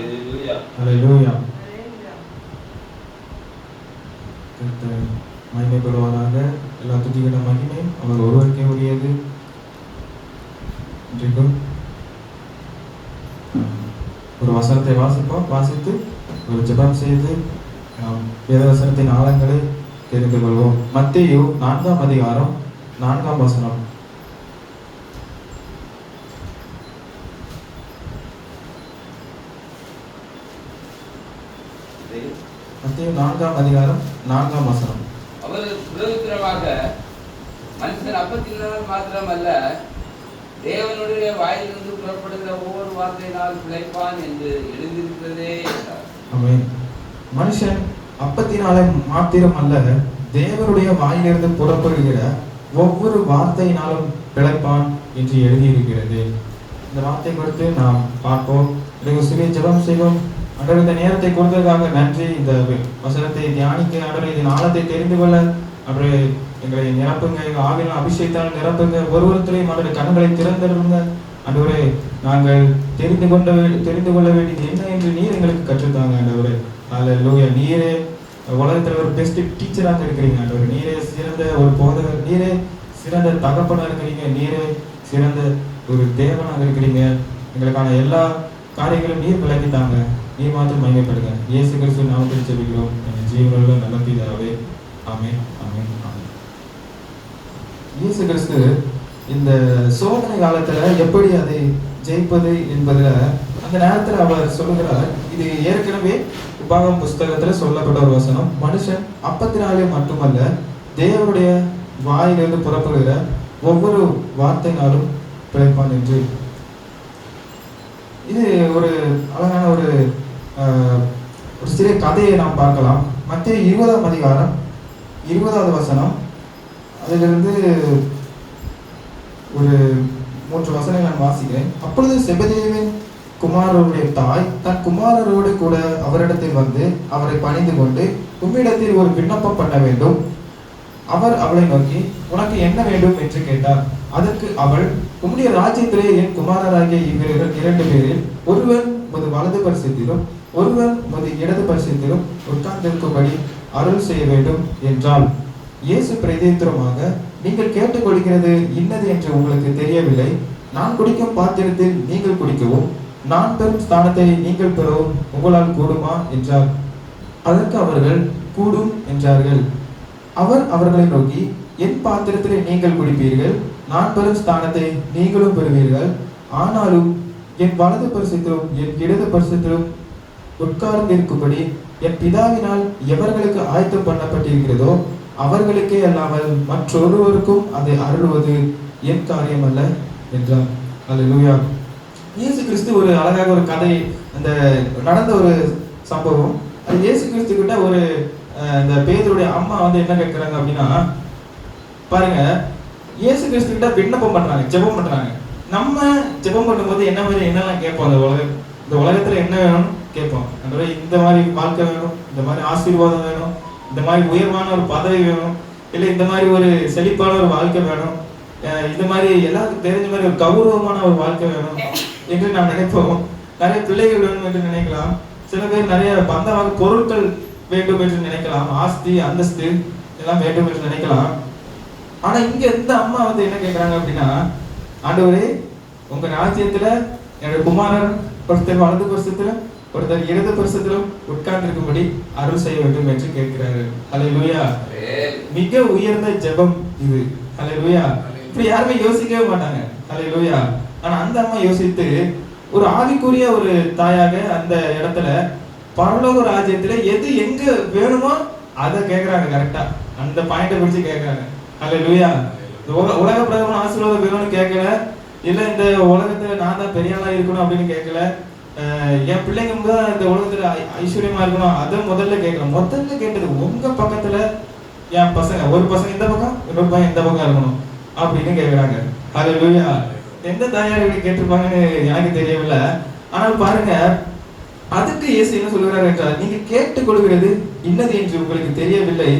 ஹல்லேலூயா. கர்த்தர் மகிமைப்படுவாராக. எல்லா துதிக்கான மகிமை அவர் ஒருவருக்கே உரியது. இன்றைக்கும் ஒரு வசனத்தை வாசித்து ஒரு ஜெபம் செய்து நாம் வேதவசனத்தின் ஆழங்களை தெரிந்து கொள்வோம். மத்தேயு 4ஆம் அதிகாரம் 4ஆம் வசனம். மத்தேயு 4ஆம் அதிகாரம் 4ஆம் வசனம். அவர் பிரயோஜனமாக மனுஷன் அப்பத்தினால் மாத்திரமல்ல தேவனுடைய வாயிலிருந்து புறப்படுகிற ஒவ்வொரு வார்த்தையினால் பிழைப்பான் என்று எழுதியிருக்கிறதே என்றார். ஆமென். மனுஷன் அப்பத்தினாலே மாத்திரம் அல்ல தேவனுடைய வாயிலிருந்து புறப்படுகிற ஒவ்வொரு வார்த்தையினாலும் பிழைப்பான் என்று எழுதியிருக்கிறது. இந்த வார்த்தை குறித்து நாம் பார்ப்போம். ஒரு சிறிய ஜெபம் செய்வோம். ஆண்டவர் இந்த நேரத்தை கொடுத்ததற்காக நன்றி. இந்த வசனத்தை தியானிக்க ஆண்டவர் இதன் ஆழத்தை தெரிந்து கொள்ள ஆண்டவர் எங்களை நிரப்புங்க. எங்கள் ஆவியான அபிஷேகத்தால் நிரப்புங்க. ஒருவருத்தரையும் ஆண்டவர் கண்களை திறந்துடுங்க. ஆண்டவரே நாங்கள் தெரிந்து கொள்ள வேண்டியது என்ன என்று நீர் எங்களுக்கு கற்றுத்தாங்க. ஆண்டவரே ஹல்லேலூயா. நீரே உலகத்தில் ஒரு பெஸ்ட் டீச்சராக இருக்கிறீங்க. ஆண்டவர் நீரே சிறந்த ஒரு போதகர், நீரே சிறந்த தகப்பனாக இருக்கிறீங்க, நீரே சிறந்த ஒரு தேவனாக இருக்கிறீங்க. எங்களுக்கான எல்லா காரியங்களும் நீர் விளக்கித்தாங்க. நீர் மாத்திரம் மகிமைப்படுங்க. இயேசு கிறிஸ்து நாமத்தில் ஜெபிக்கிறோம் எங்கள் ஜீவனுள்ள நல்ல பிதாவே. ஆமென், ஆமென், ஆமென். இயேசு கிறிஸ்து இந்த சோதனை காலத்துல எப்படி அதை ஜெயிப்பது என்பதுல அந்த நேரத்துல அவர் சொல்லுகிறார். இது ஏற்கனவே உபாகம புஸ்தகத்துல சொல்லப்பட்ட ஒரு வசனம். மனுஷன் அப்பத்தினாலே மட்டுமல்ல தேவனுடைய வாயிலிருந்து புறப்படுகிற ஒவ்வொரு வார்த்தையினாலும் பிழைப்பான் என்று. இது ஒரு அழகான ஒரு சிறிய கதையை நாம் பார்க்கலாம். மத்தேயு 20ஆம் அதிகாரம் 20வது வசனம். அதிலிருந்து ஒரு 3 வசனங்களை நான் வாசிக்கிறேன். அப்பொழுது செபதேவின் குமாரருடைய தாய் தன் குமாரரோடு கூட அவரிடத்தில் வந்து அவரை பணிந்து கொண்டு, உம்மிடத்தில் ஒரு விண்ணப்பம் பண்ண வேண்டும். அவர் அவளை நோக்கி, உனக்கு என்ன வேண்டும் என்று கேட்டார். அதற்கு அவள், உம்முடைய ராஜ்யத்திலே என் குமாரராகிய இவர்கள் 2 பேரில் ஒருவன் உமது வலது பரிசத்திலும் ஒருவன் உமது இடது பரிசத்திலும் உட்கார்ந்திருக்கும்படி அருள் செய்ய வேண்டும் என்றாள். இயேசு பிரதியுத்தரமாக, நீங்கள் கேட்டுக்கொள்கிறது இன்னது என்று உங்களுக்கு தெரியவில்லை. நான் குடிக்கும் பாத்திரத்தில் நீங்கள் குடிக்கவும் நான் பெறும் ஸ்தானத்தை நீங்கள் பெறவும் உங்களால் கூடுமா என்றார். அதற்கு அவர்கள் கூடும் என்றார்கள். அவர் அவர்களை நோக்கி, என் பாத்திரத்திலே நீங்கள் குடிப்பீர்கள், நான் பெறும் ஸ்தானத்தை நீங்களும் பெறுவீர்கள். ஆனாலும் என் வலது பரிசத்திலும் என் இடது பரிசத்திலும் உட்கார்ந்திருக்கும்படி என் பிதாவினால் எவர்களுக்கு ஆயத்தம் பண்ணப்பட்டிருக்கிறதோ அவர்களுக்கே அல்லாமல் மற்றொருவருக்கும் அதை அருள்வது என் காரியம் அல்ல என்றார். அல்லேலூயா. இயேசு கிறிஸ்து ஒரு அழகாக ஒரு கதை, அந்த நடந்த ஒரு சம்பவம். அது இயேசு கிறிஸ்து கிட்ட ஒரு இந்த பேதுருடைய அம்மா வந்து என்ன கேட்கிறாங்க அப்படின்னா, பாருங்க, இயேசு கிறிஸ்து கிட்ட விண்ணப்பம் பண்றாங்க, ஜெபம் பண்றாங்க. நம்ம ஜெபம் பண்ணும்போது என்ன மாதிரி என்னெல்லாம் கேட்போம்? இந்த உலகத்துல என்ன வேணும்னு கேட்போம். இந்த மாதிரி வாழ்க்கை வேணும், இந்த மாதிரி ஆசீர்வாதம் வேணும், இந்த மாதிரி உயர்வான ஒரு பதவி வேணும், இல்லை இந்த மாதிரி ஒரு செழிப்பான ஒரு வாழ்க்கை வேணும், இது மாதிரி எல்லாருக்கும் தெரிஞ்ச மாதிரி ஒரு கௌரவமான ஒரு வாழ்க்கை வேணும் என்று நாம் நினைப்போம். நிறைய பிள்ளைகள் வேணும் என்று நினைக்கலாம். சில பேர் நிறைய பந்தமாக பொருட்கள் வேண்டும் என்று நினைக்கலாம். ஆஸ்தி அந்தஸ்து எல்லாம் வேண்டும் என்று நினைக்கலாம். ஆனா இங்க இந்த அம்மா வந்து என்ன கேட்கிறாங்க அப்படின்னா, ஆண்டவரே, உங்க ராஜ்யத்துல என்னுடைய குமாரர் ஒருத்தர் வலது பரிசத்திலும் ஒருத்தர் இடது பரிசத்திலும் உட்கார்ந்திருக்கும்படி அருள் செய்ய வேண்டும் என்று கேட்கிறாரு. ஹல்லேலூயா. மிக உயர்ந்த ஜெபம் இது. ஹல்லேலூயா. இப்படி யாருமே யோசிக்கவே மாட்டாங்க. ஹல்லேலூயா. ஆனா அந்த அம்மா யோசித்து ஒரு ஆவிக்குரிய ஒரு தாயாக அந்த இடத்துல பரலோக ராஜ்யத்துல எது எங்க வேணுமோ அதை கேட்கறாங்க. கரெக்டா அந்த பாயிண்ட பிடிச்சு கேட்கறாங்க. ஹல்லேலூயா. உலக பிரகாரம் ஆசீர்வாதம் வேணும்னு கேட்கல, இல்ல இந்த உலகத்துல நான் தான் பெரிய ஆளா இருக்கணும் அப்படின்னு கேட்கல, என் பிள்ளைங்க தான் இந்த உலகத்துல ஐஸ்வர்யமா இருக்கணும் அதை முதல்ல கேட்கணும். முதல்ல கேட்டது உங்க பக்கத்துல என் பசங்க, ஒரு பசங்க இந்த பக்கம் இன்னொரு பையன் இந்த பக்கம் இருக்கணும் அப்படின்னு கேட்கறாங்க. ஹல்லேலூயா. எந்த தாயார் இப்படி கேட்டிருப்பாங்கன்னு எனக்கு தெரியவில்லை. ஆனால் பாருங்க, அதுக்கு இயேசு என்ன சொல்கிறார் என்றால், நீங்க கேட்டுக்கொள்கிறது இன்னது என்று உங்களுக்கு தெரியவில்லை.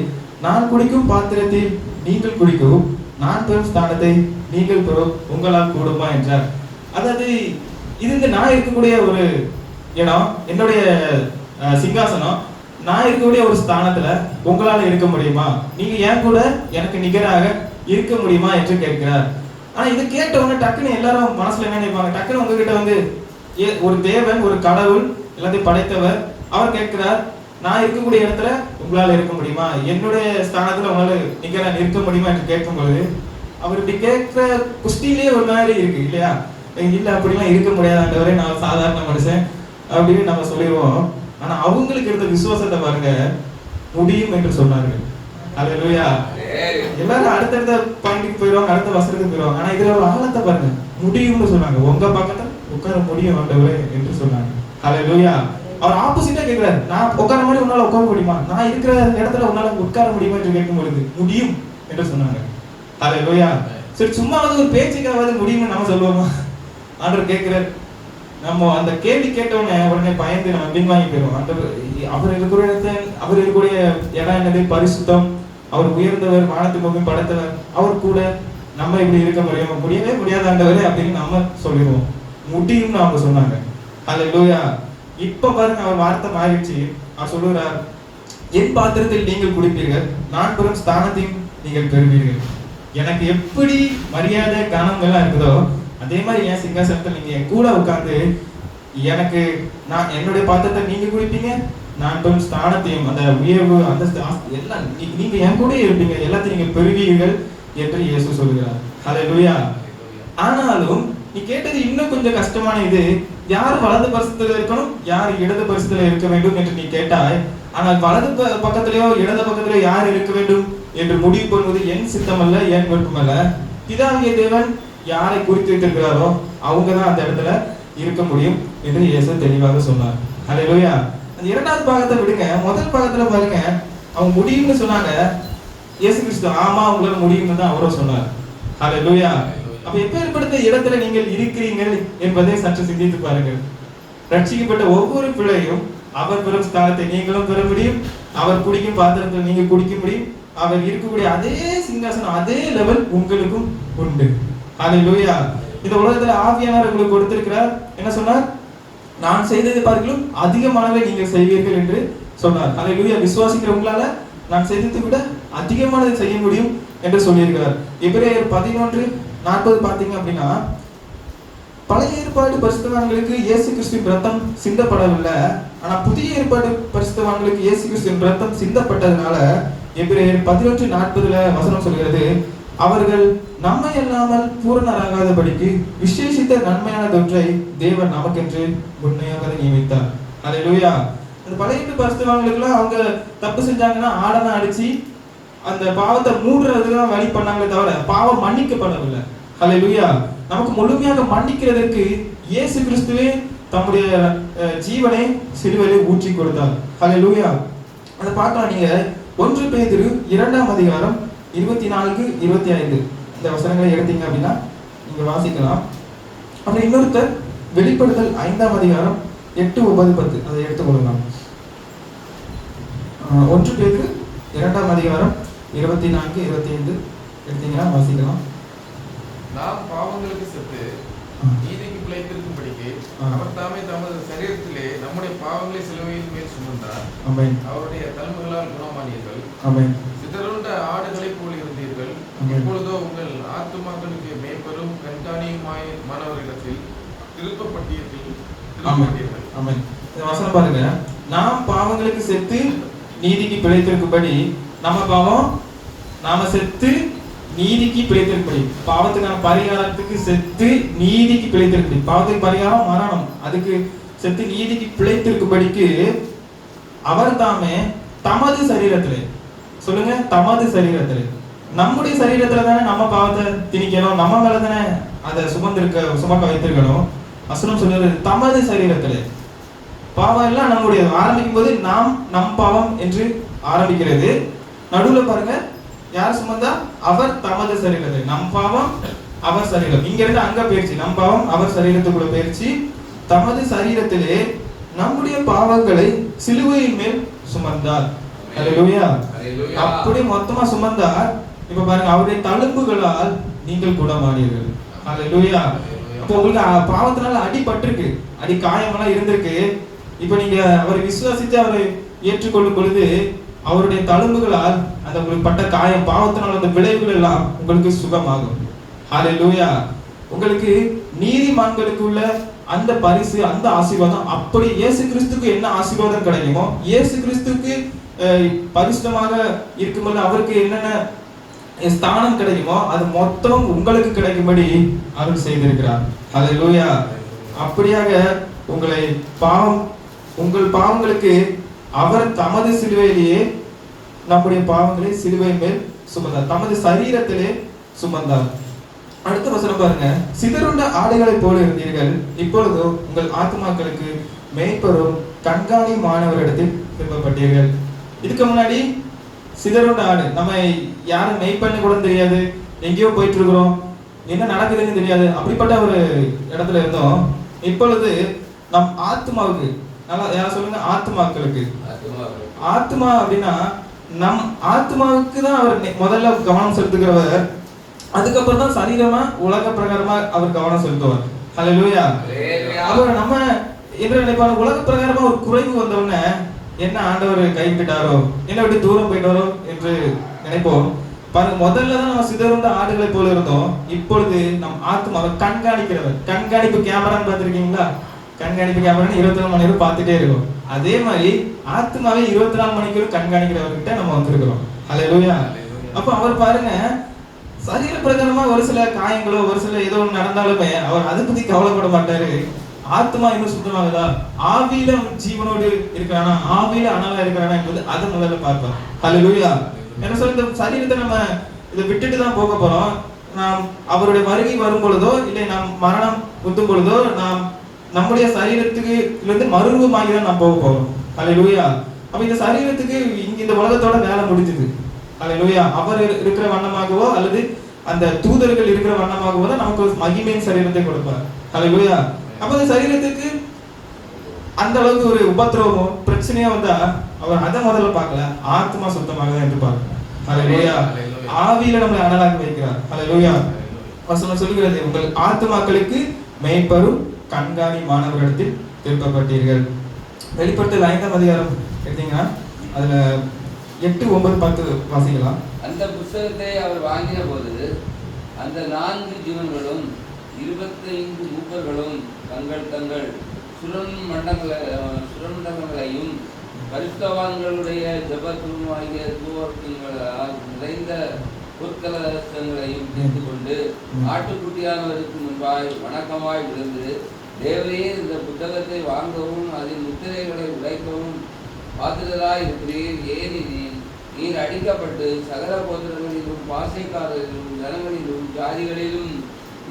நான் குடிக்கும் பாத்திரத்தில் நீங்கள் குடிக்கவும் நான் பெறும் ஸ்தானத்தை நீங்கள் பெறும் உங்களால் கூடுமா என்றார். அதாவது இது இந்த நான் இருக்கக்கூடிய ஒரு இடம், என்னுடைய சிங்காசனம், நான் இருக்கக்கூடிய ஒரு ஸ்தானத்துல உங்களால இருக்க முடியுமா? நீங்க ஏன் கூட எனக்கு நிகராக இருக்க முடியுமா என்று கேட்கிறார். ஆனா இது கேட்ட உடனே டக்குன்னு எல்லாரும் மனசுல என்ன நினைப்பாங்க? டக்குன்னு உங்ககிட்ட வந்து ஒரு தேவன், ஒரு கடவுள், எல்லாத்தையும் படைத்தவர், அவர் கேட்கிறார், நான் இருக்கக்கூடிய இடத்துல உங்களால இருக்க முடியுமா? என்னுடைய ஸ்தானத்துல உங்களால நிகரா இருக்க முடியுமா என்று கேட்கும் பொழுது அவர் இப்படி கேட்கிற குஸ்தியிலே ஒரு மாதிரி இருக்கு இல்லையா? இல்ல அப்படிலாம் இருக்க முடியாதுன்றவரே, நான் சாதாரண மனுஷன் அப்படின்னு நம்ம சொல்லிடுவோம். ஆனா அவங்களுக்கு இருந்த விசுவாசத்தை பாருங்க, முடியும் என்று சொன்னார்கள். அல்லேலூயா. எல்லாரும் அடுத்தடுத்த பாயிண்ட்க்கு போயிடுவாங்க, அடுத்த வசனத்துக்கு போயிடுவாங்க. ஆனா இதுல ஒரு ஆழத்தை பாருங்க, முடியும்னு சொன்னாங்க. உங்க பக்கத்துல உட்கார முடியும் ஆண்டவரே என்று சொன்னாங்க. அல்லேலூயா. அவர் ஆப்போசிட்டா கேட்கிறாரு, நான் உட்கார மாதிரி உன்னால உட்கார முடியுமா? நான் இருக்கிற இடத்துல உன்னால உட்கார முடியுமா என்று கேட்கும் பொழுது முடியும் என்று சொன்னாங்க. அல்லேலூயா. சரி, சும்மா வந்து ஒரு பேச்சுக்காவது முடியும்னு நம்ம சொல்லுவோமா? ஆண்டவர் கேட்கிறார். நம்ம அந்த கேள்வி கேட்டவுடனே உடனே பயந்து நம்ம பின்வாங்கி போயிடுவோம். அவர் இருக்கக்கூடிய இடம் என்னது? பரிசுத்தம். அவர் உயர்ந்தவர், வானத்துக்கு பூமி படைத்தவர். அவர் கூட நம்ம இப்படி இருக்க முடியவே முடியாத ஆண்டவரே அப்படின்னு நம்ம சொல்லிடுவோம். முடியும்னு அவங்க சொன்னாங்க. அல்லேலூயா. இப்ப பாருங்க, அவர் வார்த்தை மாறிடுச்சு. அவர் சொல்லுறார், என் பாத்திரத்தில் நீங்கள் குடிப்பீர்கள், நான் பெறும் ஸ்தானத்தையும் நீங்கள் பெறுவீர்கள். எனக்கு எப்படி மரியாதை கனங்கள்லாம் இருக்குதோ அதே மாதிரி என் சிங்காசனத்தில் நீங்க என் கூட உட்கார்ந்து எனக்கு நான் என்னுடைய பாத்திரத்தை நீங்க குடிப்பீங்க, நான் பெறும் ஸ்தானத்தையும், அந்த உயர்வு, அந்த எல்லாம் நீங்க என் கூட இருப்பீங்க, எல்லாத்தையும் நீங்க பெறுவீர்கள் என்று இயேசு சொல்லுகிறார். அல்லேலூயா. ஆனாலும் நீ கேட்டது இன்னும் கொஞ்சம் கஷ்டமான இது, யார் வலது பரிசுத்துல இருக்கணும், யார் இடது பரிசுத்துல இருக்க வேண்டும் என்று நீ கேட்டாய். ஆனால் வலது பக்கத்திலேயோ இடது பக்கத்திலேயோ யார் இருக்க வேண்டும் என்று முடிவு பண்ணுவது என் சித்தம் அல்ல, என் விருப்பம் அல்ல. பிதாவிய தேவன் யாரை குறித்து வைத்திருக்கிறாரோ அவங்க தான் அந்த இடத்துல இருக்க முடியும் என்று இயேசு தெளிவாக சொன்னார். அல்லேலூயா. அந்த இரண்டாவது பாகத்தை விடுங்க, முதல் பாகத்துல பாருங்க, அவங்க முடியும்னு சொன்னாங்க. இயேசு கிறிஸ்து ஆமா உங்களால முடியும்னு தான் அவரும் சொன்னார். அல்லேலூயா. அப்ப எப்பேற்பட்ட இடத்துல நீங்கள் இருக்கிறீர்கள் என்பதை சற்று சிந்தித்து பாருங்கள். ரட்சிக்கப்பட்ட ஒவ்வொரு பிள்ளையும் அவர் பெறும் ஸ்தானத்தை நீங்களும் பெற முடியும், அவர் குடிக்கும் பாத்திரத்தில் நீங்க குடிக்க முடியும், அவர் இருக்கக்கூடிய அதே சிங்காசனம், அதே லெவல் உங்களுக்கும் உண்டு. அல்லேலூயா. இந்த உலகத்துல ஆவியானவர் உங்களுக்கு கொடுத்திருக்கிறார். என்ன சொன்னார்? நான் செய்ததை பார்க்கலும் அதிகமானவை நீங்கள் செய்வீர்கள் என்று சொன்னார். அல்லேலூயா. விசுவாசிக்கிற உங்களால நான் செய்ததை விட அதிகமானதை செய்ய முடியும் என்று சொல்லியிருக்கிறார். எபிரேயர் 11:40 பாத்தீங்க அப்படின்னா, பழைய ஏற்பாடு பரிசுத்தவான்களுக்கு இயேசு கிறிஸ்துவின் ரத்தம் சிந்தப்படவில்லை, ஆனா புதிய ஏற்பாடு பரிசுத்தவான்களுக்கு இயேசு கிறிஸ்துவின் ரத்தம் சிந்தப்பட்டதுனால எபிரேயர் 11:40 வசனம் சொல்கிறது, அவர்கள் நம்மை அல்லாமல் பூரணராகாதபடிக்கு விசேஷித்த நன்மையானதொன்றை தேவன் நமக்கென்று முன்னையாக நியமித்தார். அல்லேலூயா. அந்த பழைய பரிசுத்தவான்களுக்குலாம் அவங்க தப்பு செஞ்சாங்கன்னா ஆடனை அடிச்சு அந்த பாவத்தை மூடுறதுதான் வழி பண்ணாங்களே தவிர பாவம் மன்னிக்கப்படவில்லை. அல்லேலூயா. நமக்கு முழுமையாக மன்னிக்கிறதற்கு இயேசு கிறிஸ்துவே தம்முடைய ஜீவனை சிலுவையில் ஊற்றி கொடுத்தார். அல்லேலூயா. அதை பார்க்கலாம். நீங்க 1 பேதுரு 2:24, 25 இந்த வசனங்களை எடுத்தீங்க அப்படின்னா நீங்க வாசிக்கலாம். அப்புறம் இன்னொருத்தர் வெளிப்படுத்தல் 5:8, 9, 10 அதை எடுத்துக்கொள்ளலாம். 1 பேதுரு 2:24, 24, 25 எடுத்தீங்கன்னா வாசிக்கலாம். நாம் பாவங்களுக்கு செத்து நீதிக்கு பிழைத்திருக்கும்படிக்கு அவர் தாமே தமது சரீரத்திலே நம்முடைய பாவங்களை சிலுவையின் மேல் சுமந்தார். அவருடைய தழும்புகளால் குணமானீர்கள். சிதறுண்ட ஆடுகளைப் போல் இருந்தீர்கள். இப்பொழுதோ உங்கள் ஆத்துமாக்களுக்கு மேம்பெரும் கண்காணியுமானவரிடத்தில் திருப்பப்பட்டீர்கள். வசனம் பாருங்க, நாம் பாவங்களுக்கு செத்து நீதிக்கு பிழைத்திருக்கும்படி நாம செத்து நீதிக்கு பிழைத்திருப்படி, பாவத்துக்கான பரிகாரத்துக்கு செத்து நீதிக்கு பிழைத்திருப்படி, பாவத்துக்கு பரிகாரம் மரணம், அதுக்கு செத்து நீதிக்கு பிழைத்திருக்கும்படிக்கு அவர் தாமே தமது சரீரத்திலே, சொல்லுங்க, தமது சரீரத்திலே, நம்முடைய சரீரத்துல தானே நம்ம பாவத்தை திணிக்கணும், நம்ம மேல தானே அதை சுமக்க வைத்திருக்கணும். வசனம் சொல்றது தமது சரீரத்திலே. பாவம் எல்லாம் நம்முடைய ஆரம்பிக்கும் போது நம் பாவம் என்று ஆரம்பிக்கிறது. நடுவுல பாருங்க, யார் சுமந்தா? அவர் தமது சரீரத்தில். நம் பாவம் அவர் சரீரம், இங்க இருந்து அங்க போயிடுச்சு. நம் பாவம் அவர் சரீரத்துக்குள்ள போயிடுச்சு. தமது சரீரத்திலே நம்முடைய பாவங்களை சிலுவையின் மேல் சுமந்தார். அல்லேலூயா. அப்படி மொத்தமா சுமந்தார். இப்ப பாருங்க, அவருடைய தழும்புகளால் நீங்கள் குணமானீர்கள். அல்லேலூயா. அப்போ உங்களுக்கு பாவத்தினால அடிபட்டிருக்கு, அடி காயமெல்லாம் இருந்திருக்கு. இப்ப நீங்க அவரை விசுவாசித்து அவரை ஏற்றுக்கொள்ளும் பொழுது அவருடைய தழும்புகளால் அந்த உங்களுக்கு பட்ட காயம், பாவத்தினால் அந்த விளைவுகள் எல்லாம் உங்களுக்கு சுகமாகும். ஹல்லேலூயா. உங்களுக்கு நீதிமான்களுக்கு உள்ள அந்த பரிசு, அந்த ஆசீர்வாதம், அப்படி இயேசு கிறிஸ்துக்கு என்ன ஆசீர்வாதம் கிடைக்குமோ, இயேசு கிறிஸ்துக்கு பரிசுத்தமாக இருக்கும்போது அவருக்கு என்னென்ன ஸ்தானம் கிடைக்குமோ அது மொத்தம் உங்களுக்கு கிடைக்கும்படி அருள் செய்திருக்கிறார். ஹல்லேலூயா. அப்படியாக உங்கள் பாவங்களுக்கு அவர் தமது சிலுவையிலேயே நம்முடைய பாவங்களை சிலுவை மேல் சுமந்தார், தமது சரீரத்திலே சுமந்தார். அடுத்த வசனம் பாருங்க. சிதறுண்ட ஆடுகளை போல இருந்தீர்கள், இப்பொழுது உங்கள் ஆத்மாக்களுக்கு மேய்ப்பரும் கண்காணிமானவரிடத்தில் திரும்பப்பட்டீர்கள். இதுக்கு முன்னாடி சிதறுண்ட ஆடு, நம்ம யாரும் மெய்ப்பண்ணு கூட தெரியாது, எங்கேயோ போயிட்டு இருக்கிறோம், என்ன நடக்குதுன்னு தெரியாது, அப்படிப்பட்ட ஒரு இடத்துல இருந்தோம். இப்பொழுது நம் ஆத்மாவுக்கு, நல்லா யாரும் சொல்லுங்க, ஆத்மாக்களுக்கு. ஆத்மா அப்படின்னா நம் ஆத்மாவுக்கு தான் அவர் முதல்ல கவனம் செலுத்துகிறவர், அதுக்கப்புறம் தான் சரீரமா உலக பிரகாரமா அவர் கவனம் செலுத்துவார். ஹல்லேலூயா. அவர் நம்ம என்ன நினைப்பாங்க, உலக பிரகாரமா ஒரு குறைவு வந்தவுடனே என்ன ஆண்டவர் கைவிட்டாரோ, என்ன விட்டு தூரம் போயிட்டாரோ என்று நினைப்போம். பாருங்க, முதல்ல தான் நம்ம சிதறுண்ட ஆடுகளை போல இருந்தோம், இப்பொழுது நம் ஆத்மாவை கண்காணிக்கிறவர். கண்காணிப்பு கேமரான்னு பார்த்திருக்கீங்களா? கண்காணிப்பு கேமரா 24 மணி நேரம் பார்த்துட்டே இருக்கும். அதே மாதிரி ஆத்மாவை 24 மணிக்கு கண்காணிக்கிறவர்கிட்ட நம்ம வந்திருக்கிறோம். ஹல்லேலூயா. அப்ப அவர் பாருங்க, சரீர பிரகாரமா ஒரு சில காயங்களோ ஒரு சில ஏதோ ஒன்று நடந்தாலுமே அவர் அதை பத்தி கவலைப்பட மாட்டாரு. ஆத்மா இன்னும் சுத்தமாகுதா, ஆவியில ஜீவனோடு இருக்கிறானா, ஆவியில அனலா இருக்கிறானா என்பது அதை முதல்ல பார்ப்பார். ஹல்லேலூயா. என்ன சொல்ல, இந்த சரீரத்தை நம்ம இதை விட்டுட்டு தான் போக போறோம். நாம் அவருடைய வருகை வரும் பொழுதோ இல்லை நாம் மரணம் குத்தும் பொழுதோ நாம் நம்முடைய சரீரத்துக்கு இருந்து மறுரூபமாகி தான் நாம் போக போறோம். ஹல்லேலூயா. அப்ப இந்த சரீரத்துக்கு இந்த உலகத்தோட வேலை முடிஞ்சது. ஹல்லேலூயா. அவர் இருக்கிற வண்ணமாகவோ அல்லது அந்த தூதர்கள் இருக்கிற வண்ணமாகவோ தான் நமக்கு மகிமையின் சரீரத்தை கொடுப்பார். ஹல்லேலூயா. அப்ப அந்த சரீரத்துக்கு அந்த அளவுக்கு ஒரு உபத்திரவமோ பிரச்சனையோ வந்தா அவர் அதை முதல்ல பார்க்கல, ஆத்மா சுத்தமாக என்று பார்க்க. ஹல்லேலூயா. ஆவியில நம்மளை அனலாக வைக்கிறார். ஹல்லேலூயா. வசனம் சொல்லுகிறது, உங்கள் ஆத்மாக்களுக்கு மேய்ப்பரும் கண்காணி மாணவரிடத்தில் திருப்பப்பட்டீர்கள். வெளிப்படுத்தல் 5ஆம் அதிகாரம் எடுத்தீங்கன்னா அதுல 8, 9, 10 வாசிக்கலாம். அந்த புத்தகத்தை அவர் வாங்கின போது அந்த 4 ஜீவன்களும் 25 மூப்பர்களும் தங்கள் சுரமண்டங்களையும் பரிசுத்தவான்களுடைய ஜெபத்துவமாகிய தூவர்க்கங்களால் நிறைந்த பொற்கலசங்களையும் தீர்த்து கொண்டு ஆட்டுக்குட்டியானவருக்கு முன்பாய் வணக்கமாய் விழுந்து, தேவரே, இந்த புத்தகத்தை வாங்கவும் அதன் முத்திரைகளை உடைக்கவும் பாத்திரராய் இருக்கிறீர். ஏனெனில் நீர் அடிக்கப்பட்டு சகல கோத்திரங்களிலும் பாசைக்காரரிலும் ஜனங்களிலும் ஜாதிகளிலும்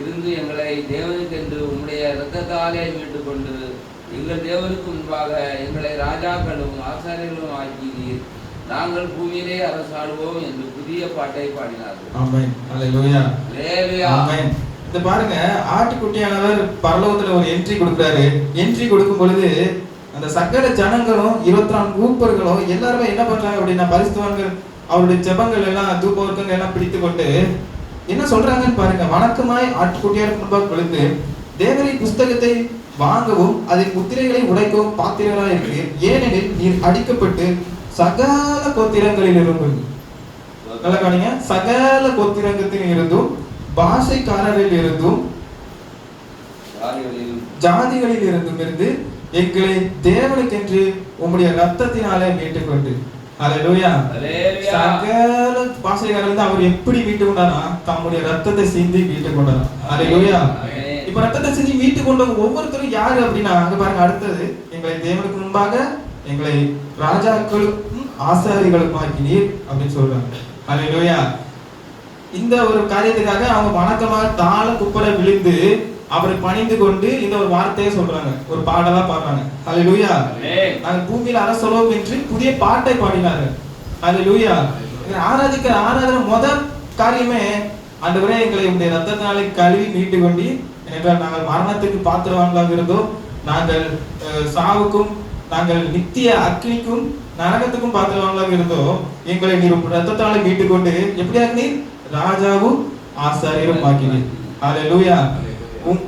இருந்து எங்களை தேவனுக்கென்று உம்முடைய இரத்தத்தாலே மீட்டுக் கொண்டு எங்கள் தேவனுக்கு முன்பாக எங்களை ராஜாக்களும் ஆசாரியர்களும் ஆக்கினீர். நாங்கள் பூமியிலே அரசாடுவோம் என்று புதிய பாட்டை பாடினார்கள். ஆமென். ஹல்லேலூயா. ஹல்லேலூயா. ஆமென். இந்த பாருங்க, ஆட்டுக்குட்டியானவர் பரலோகத்துல ஒரு என்ட்ரி கொடுக்கிறாரு. என்ட்ரி கொடுக்கும் பொழுது அந்த சகல ஜனங்களும் 24 மூப்பர்களும் எல்லாருமே என்ன பண்றாங்க அப்படின்னா, பரிசுத்தவான்கள் அவருடைய ஜெபங்கள் எல்லாம் தூபவர்க்கங்கள் எல்லாம் பிடித்து கொண்டு என்ன சொல்றாங்கன்னு பாருங்க. வணக்கமாய் ஆட்டுக்குட்டியாருக்கு முன்பாக விழுந்து, தேவரே, புஸ்தகத்தை வாங்கவும் அதன் முத்திரைகளை உடைக்கவும் பாத்திரராய் இருக்கிறீர். ஏனெனில் நீர் அடிக்கப்பட்டு சகல கோத்திரங்களில் இருந்தும், நல்ல கவனிங்க, சகல கோத்திரத்தில் இருந்தும் பாஷைக்காரரில் இருந்தும் ஜாதிகளில் இருந்தும் இருந்து எங்களை தேவனுக்கென்று உம்முடைய ரத்தத்தினாலே மீட்டுக் கொண்டு. ஹல்லேலூயா. சகல பாஷைக்காரர்கள் அவர் எப்படி மீட்டு கொண்டாரா, தம்முடைய ரத்தத்தை சிந்தி மீட்டு கொண்டாரா. ஹல்லேலூயா. இப்ப ரத்தத்தை சிந்தி மீட்டு கொண்டவங்க ஒவ்வொருத்தரும் யாரு அப்படின்னா, அங்க பாருங்க, அடுத்தது எங்களை தேவனுக்கு முன்பாக எங்களை ராஜாக்களுக்கும் ஆசாரிகளும் ஆக்கினீர் அப்படின்னு சொல்றாங்க. ஹல்லேலூயா. இந்த ஒரு காரியத்துக்காக அவங்க வணக்கமாக தாழ குப்பரை விழுந்து அவரை பணிந்து கொண்டு இந்த ஒரு வார்த்தையை சொல்றாங்க, ஒரு பாடலா பாடுறாங்க. ஹல்லேலூயா. நாங்கள் பூமியில் அரசலோம் என்று புதிய பாட்டை பாடினார்கள். ஹல்லேலூயா. ஆராதனை முதல் காரியமே, ஆண்டவரே, எங்களை உடைய ரத்தத்தினாலே கழுவி மீட்டு கொண்டு, என்றால் நாங்கள் மரணத்துக்கு பாத்திரவான்களாக இருந்தோம், நாங்கள் சாவுக்கும் நாங்கள் நித்திய அக்னிக்கும் நரகத்துக்கும் பாத்திரவான்களாக இருந்தோம், எங்களை நீர் ரத்தத்தினாலே மீட்டு கொண்டு எப்படியாக நீர் ராஜாவும் ஆசாரியரும் ஆக்கினீர். ஹல்லேலூயா.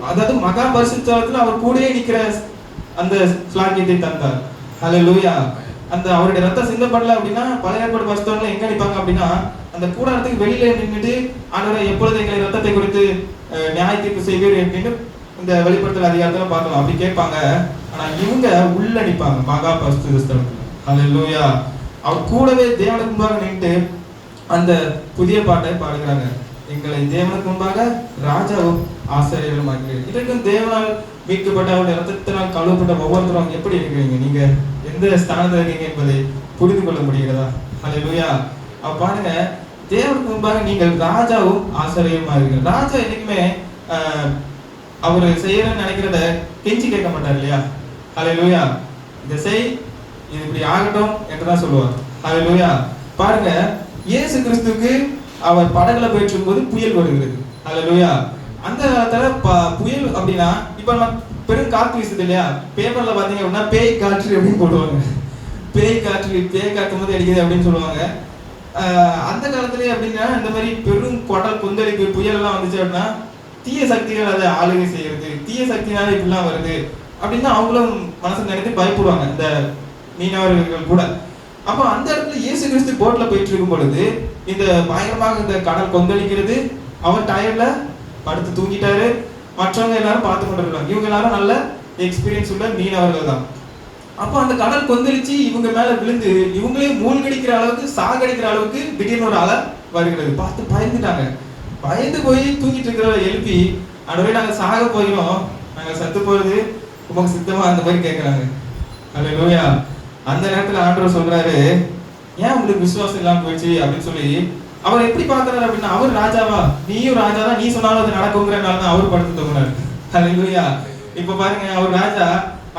அதாவது மகா பரிசுத்தத்துல அவர் கூடயே நிக்கிற அந்த ஸ்லாக்கியத்தை தந்தார். ஹல்லேலூயா. அந்த அவருடைய ரத்தம் சிந்தப்படல அப்படின்னா பழைய ஏற்பாடு பரிசுத்தவான்கள் எங்க நிப்பாங்க அப்படின்னா அந்த கூடாரத்துக்கு வெளியில நின்றுட்டு ஆண்டவரே எப்பொழுது எங்களை ரத்தத்தை குறித்து நியாய தீர்ப்பு செய்வீர் அப்படின்னு இந்த வெளிப்படுத்தல் அதிகாரத்துல பார்க்கலாம். அப்படி கேட்பாங்க. ஆனா இவங்க உள்ள நிப்பாங்க மகா பரிசுத்த ஸ்தலத்துல. ஹல்லேலூயா. அவர் கூடவே தேவனுக்கு முன்பாக நின்று அந்த புதிய பாட்டை பாடுகிறாங்க. எங்களை தேவனுக்கு முன்பாக ராஜாவும் ஆசாரியர்களும் ஆகிறீர்கள். இதற்கும் தேவனால் மீட்கப்பட்ட அவருடைய ரத்தத்தினால் கழுவப்பட்ட ஒவ்வொருத்தரும் எப்படி இருக்கிறீங்க, நீங்க எந்த ஸ்தானத்தில் இருக்கீங்க என்பதை புரிந்து கொள்ள முடிகிறதா? ஹல்லேலூயா. அப்ப பாருங்க, தேவனுக்கு முன்பாக நீங்கள் ராஜாவும் ஆசாரியருமா இருக்கிறீர்கள். ராஜா என்னைக்குமே அவர் செய்யறன்னு நினைக்கிறத கெஞ்சி கேட்க மாட்டார் இல்லையா? ஹல்லேலூயா. இதை செய், இது இப்படி ஆகட்டும் என்றுதான் சொல்லுவார். ஹல்லேலூயா. பாருங்க, இயேசு கிறிஸ்துவுக்கு அவர் படகுல போயிட்டு இருக்கும்போது புயல் வருகிறது. ஹல்லேலூயா. அந்த காலத்துல புயல் அப்படின்னா இப்ப நம்ம பெரும் காற்று வீசுது இல்லையா? பேப்பர்ல பாத்தீங்க அப்படின்னா பேய் காற்று அப்படின்னு போடுவாங்க. பேய் காற்றும் போது அடிக்குது அப்படின்னு சொல்லுவாங்க. அந்த காலத்திலே அப்படின்னா இந்த மாதிரி பெரும் குடல் கொந்தளிப்பு புயல் எல்லாம் வந்துச்சு அப்படின்னா தீய சக்திகள் அதை ஆளுகை செய்யறது, தீய சக்தினால இப்படிலாம் வருது அப்படின்னா அவங்களும் மனசு நினைத்து பயப்படுவாங்க, இந்த மீனவர்கள் கூட. அப்ப அந்த இடத்துல இயேசு கிறிஸ்து போட்ல போயிட்டு இருக்கும் பொழுது இந்த பயங்கரமாக இந்த கடல் கொந்தளிக்கிறது, அவர் டயர்ல படுத்து தூங்கிட்டாரு, மற்றவங்க எல்லாரும் பார்த்து கொண்டு இருக்காங்க. இவங்க எல்லாரும் நல்ல எக்ஸ்பீரியன்ஸ் உள்ள மீனவர்கள் தான். அப்போ அந்த கடல் கொந்தளிச்சு இவங்க மேல விழுந்து இவங்களே மூழ்கடிக்கிற அளவுக்கு சாகடிக்கிற அளவுக்கு திடீர்னு ஒரு அலை வருகிறது. பார்த்து பயந்துட்டாங்க. பயந்து போய் தூங்கிட்டு இருக்கிறவரை எழுப்பி, அடுவே நாங்க சாக போயிடும், நாங்க சத்து போறது உமக்கு சித்தமா, அந்த மாதிரி கேட்கிறாங்க. ஹல்லேலூயா. அந்த நேரத்துல ஆண்டவர் சொல்றாரு, ஏன் உங்களுக்கு விசுவாசம் இல்லாம போயிடுச்சு அப்படின்னு சொல்லி அவர் எப்படி பார்க்கறாரு அப்படின்னா, அவர் ராஜாவா, நீயும் ராஜா தான், நீ சொன்னாலும் அது நடக்குங்கிறனால தான் அவர் படுத்து தூங்குறாரு. ஹல்லேலூயா. இப்ப பாருங்க, அவர் ராஜா,